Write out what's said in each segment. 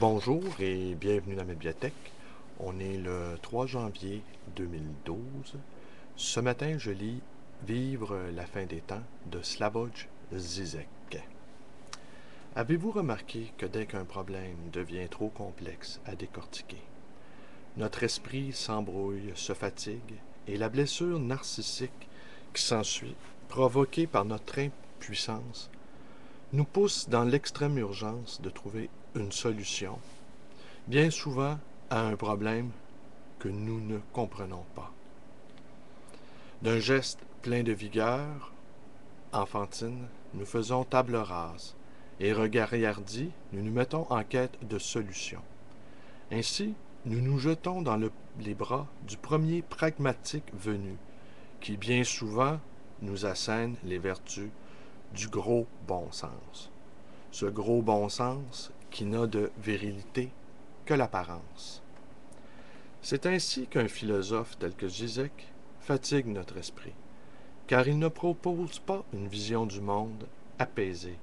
Bonjour et bienvenue dans ma bibliothèque. On est le 3 janvier 2012. Ce matin, je lis Vivre la fin des temps de Slavoj Žižek. Avez-vous remarqué que dès qu'un problème devient trop complexe à décortiquer, notre esprit s'embrouille, se fatigue et la blessure narcissique qui s'ensuit, provoquée par notre impuissance, nous pousse dans l'extrême urgence de trouver une solution, bien souvent à un problème que nous ne comprenons pas. D'un geste plein de vigueur enfantine, nous faisons table rase et regardis, nous nous mettons en quête de solutions. Ainsi, nous nous jetons dans les bras du premier pragmatique venu, qui bien souvent nous assène les vertus du gros bon sens. Ce gros bon sens qui n'a de virilité que l'apparence. C'est ainsi qu'un philosophe tel que Žižek fatigue notre esprit, car il ne propose pas une vision du monde apaisée,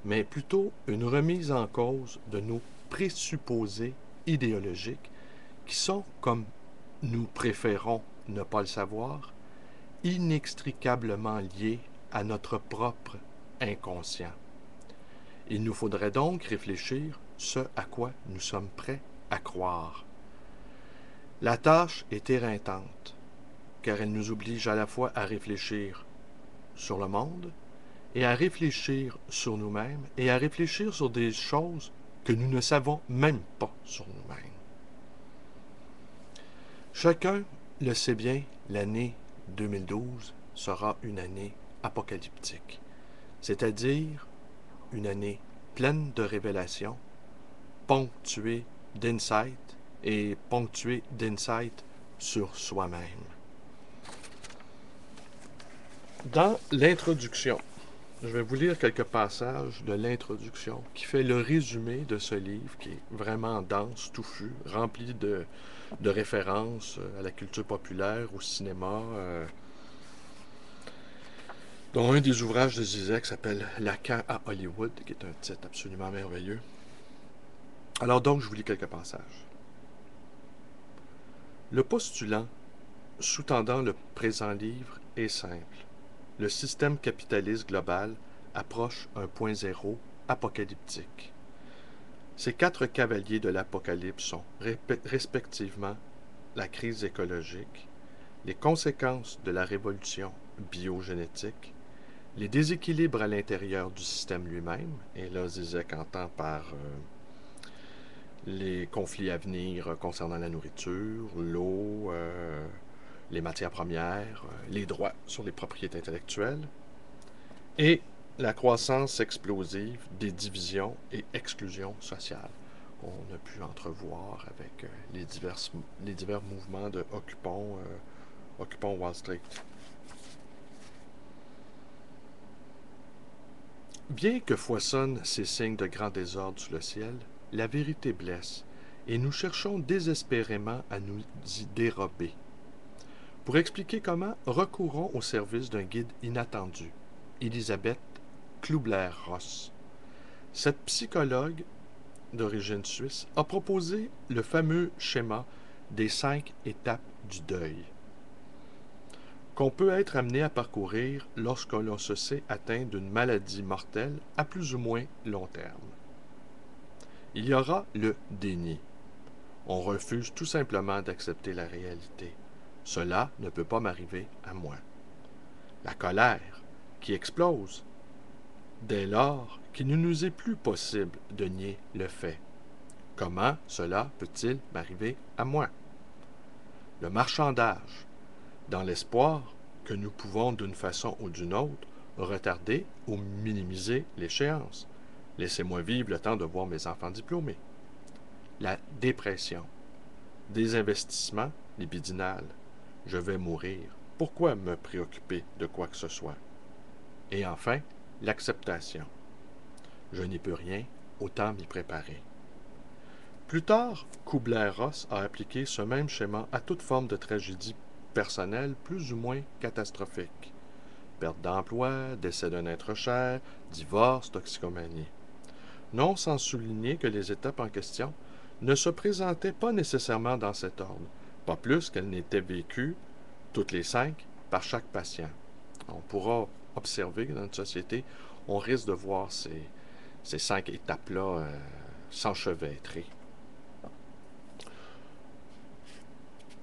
mais plutôt une remise en cause de nos présupposés idéologiques qui sont, comme nous préférons ne pas le savoir, inextricablement liés à notre propre inconscient. Il nous faudrait donc réfléchir ce à quoi nous sommes prêts à croire. La tâche est éreintante, car elle nous oblige à la fois à réfléchir sur le monde et à réfléchir sur nous-mêmes et à réfléchir sur des choses que nous ne savons même pas sur nous-mêmes. Chacun le sait bien, l'année 2012 sera une année apocalyptique, c'est-à-dire une année pleine de révélations, ponctuée d'insights et ponctuée d'insights sur soi-même. Dans l'introduction, je vais vous lire quelques passages de l'introduction qui fait le résumé de ce livre qui est vraiment dense, touffu, rempli de références à la culture populaire, au cinéma, dont un des ouvrages de Žižek s'appelle Lacan à Hollywood, qui est un titre absolument merveilleux. Alors donc, je vous lis quelques passages. Le postulant sous-tendant le présent livre est simple. Le système capitaliste global approche un point zéro apocalyptique. Ces quatre cavaliers de l'apocalypse sont respectivement la crise écologique, les conséquences de la révolution biogénétique, les déséquilibres à l'intérieur du système lui-même, et là Žižek entend par les conflits à venir concernant la nourriture, l'eau, les matières premières, les droits sur les propriétés intellectuelles, et la croissance explosive des divisions et exclusions sociales. On a pu entrevoir avec les divers mouvements de Occupons Wall Street. Bien que foisonnent ces signes de grand désordre sous le ciel, la vérité blesse, et nous cherchons désespérément à nous y dérober. Pour expliquer comment, recourons au service d'un guide inattendu, Elisabeth Kübler-Ross. Cette psychologue d'origine suisse a proposé le fameux schéma des 5 étapes du deuil, qu'on peut être amené à parcourir lorsque l'on se sait atteint d'une maladie mortelle à plus ou moins long terme. Il y aura le déni. On refuse tout simplement d'accepter la réalité. Cela ne peut pas m'arriver à moi. La colère, qui explose, dès lors qu'il ne nous est plus possible de nier le fait. Comment cela peut-il m'arriver à moi? Le marchandage, dans l'espoir que nous pouvons d'une façon ou d'une autre retarder ou minimiser l'échéance. Laissez-moi vivre le temps de voir mes enfants diplômés. La dépression, désinvestissement libidinal. Je vais mourir. Pourquoi me préoccuper de quoi que ce soit? Et enfin, l'acceptation. Je n'y peux rien, autant m'y préparer. Plus tard, Kübler-Ross a appliqué ce même schéma à toute forme de tragédie personnelle plus ou moins catastrophique. Perte d'emploi, décès d'un être cher, divorce, toxicomanie. non sans souligner que les étapes en question ne se présentaient pas nécessairement dans cet ordre, pas plus qu'elles n'étaient vécues, toutes les 5, par chaque patient. On pourra observer que dans notre société, on risque de voir ces 5 étapes-là s'enchevêtrer.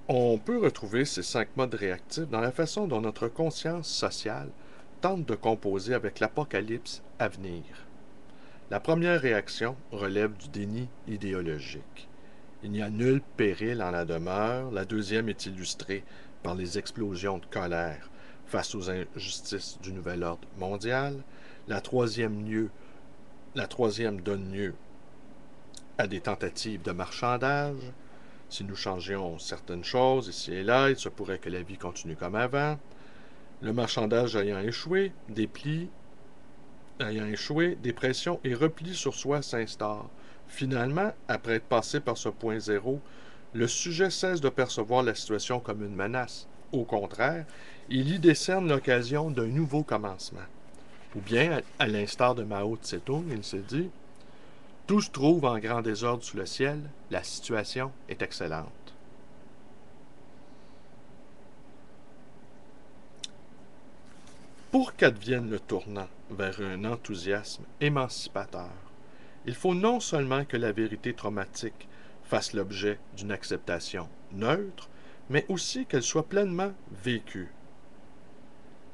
On peut retrouver ces 5 modes réactifs dans la façon dont notre conscience sociale tente de composer avec l'apocalypse à venir. La première réaction relève du déni idéologique. Il n'y a nul péril en la demeure. La deuxième est illustrée par les explosions de colère face aux injustices du nouvel ordre mondial. La troisième donne lieu à des tentatives de marchandage. Si nous changions certaines choses ici et là, il se pourrait que la vie continue comme avant. Le marchandage ayant échoué, des pressions et replis sur soi s'instaurent. Finalement, après être passé par ce point zéro, le sujet cesse de percevoir la situation comme une menace. Au contraire, il y décerne l'occasion d'un nouveau commencement. Ou bien, à l'instar de Mao Tse-tung, il se dit « Tout se trouve en grand désordre sous le ciel, la situation est excellente. » Pour qu'advienne le tournant vers un enthousiasme émancipateur, il faut non seulement que la vérité traumatique fasse l'objet d'une acceptation neutre, mais aussi qu'elle soit pleinement vécue.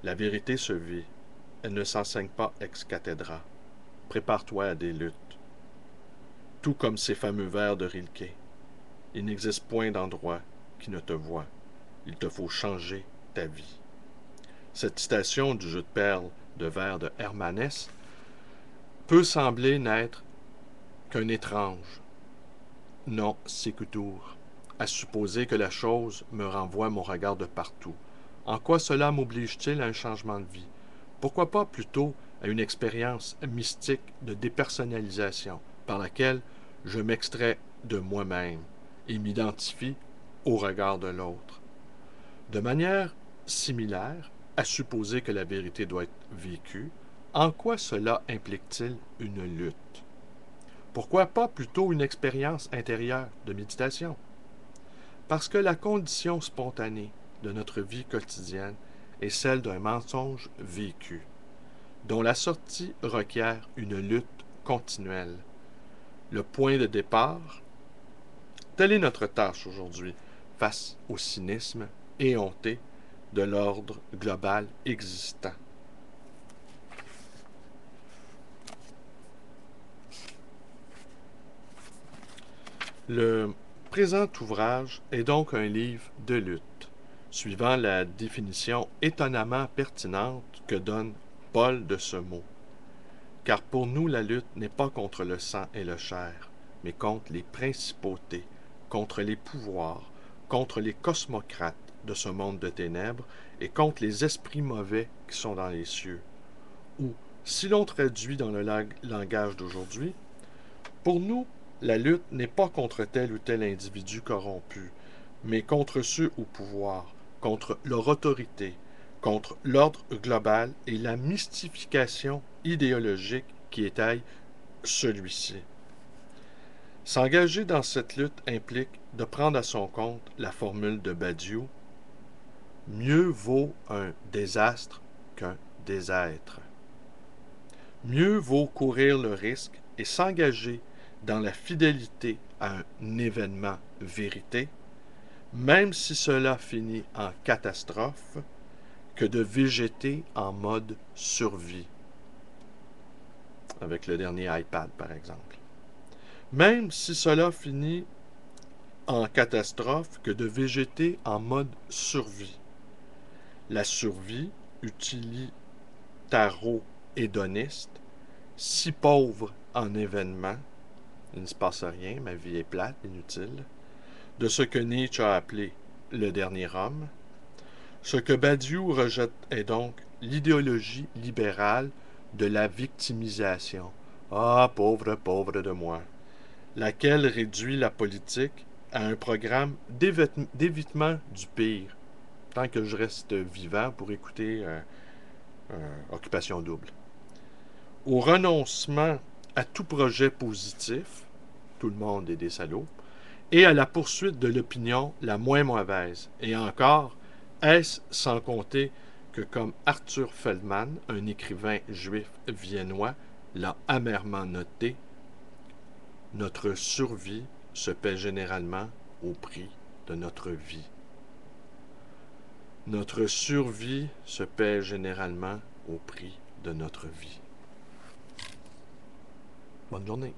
La vérité se vit, elle ne s'enseigne pas ex cathedra. Prépare-toi à des luttes. Tout comme ces fameux vers de Rilke. Il n'existe point d'endroit qui ne te voie. Il te faut changer ta vie. Cette citation du jeu de perles de vers de Hermanès peut sembler n'être qu'un étrange non sécutor, à supposer que la chose me renvoie mon regard de partout. En quoi cela m'oblige-t-il à un changement de vie? Pourquoi pas plutôt à une expérience mystique de dépersonnalisation par laquelle je m'extrais de moi-même et m'identifie au regard de l'autre? De manière similaire, à supposer que la vérité doit être vécue, en quoi cela implique-t-il une lutte? Pourquoi pas plutôt une expérience intérieure de méditation? Parce que la condition spontanée de notre vie quotidienne est celle d'un mensonge vécu, dont la sortie requiert une lutte continuelle. Le point de départ, telle est notre tâche aujourd'hui face au cynisme éhonté de l'ordre global existant. Le présent ouvrage est donc un livre de lutte, suivant la définition étonnamment pertinente que donne Paul de ce mot. Car pour nous, la lutte n'est pas contre le sang et le chair, mais contre les principautés, contre les pouvoirs, contre les cosmocrates de ce monde de ténèbres et contre les esprits mauvais qui sont dans les cieux. Ou, si l'on traduit dans le langage d'aujourd'hui, pour nous, la lutte n'est pas contre tel ou tel individu corrompu, mais contre ceux au pouvoir, contre leur autorité, contre l'ordre global et la mystification idéologique qui étaye celui-ci. S'engager dans cette lutte implique de prendre à son compte la formule de Badiou « Mieux vaut un désastre qu'un désêtre ». Mieux vaut courir le risque et s'engager dans la fidélité à un événement vérité, même si cela finit en catastrophe, que de végéter en mode survie. Avec le dernier iPad, par exemple. Même si cela finit en catastrophe, que de végéter en mode survie. La survie, utilitaro-hédoniste, si pauvre en événements, il ne se passe rien, ma vie est plate, inutile, de ce que Nietzsche a appelé le dernier homme. Ce que Badiou rejette est donc l'idéologie libérale de la victimisation. Ah, pauvre, pauvre de moi, laquelle réduit la politique à un programme d'évitement du pire, tant que je reste vivant pour écouter Occupation double. Au renoncement à tout projet positif, tout le monde est des salauds, et à la poursuite de l'opinion la moins mauvaise. Et encore, est-ce sans compter que, comme Arthur Feldman, un écrivain juif viennois, l'a amèrement noté, notre survie se paie généralement au prix de notre vie. Notre survie se paie généralement au prix de notre vie. Bonne journée.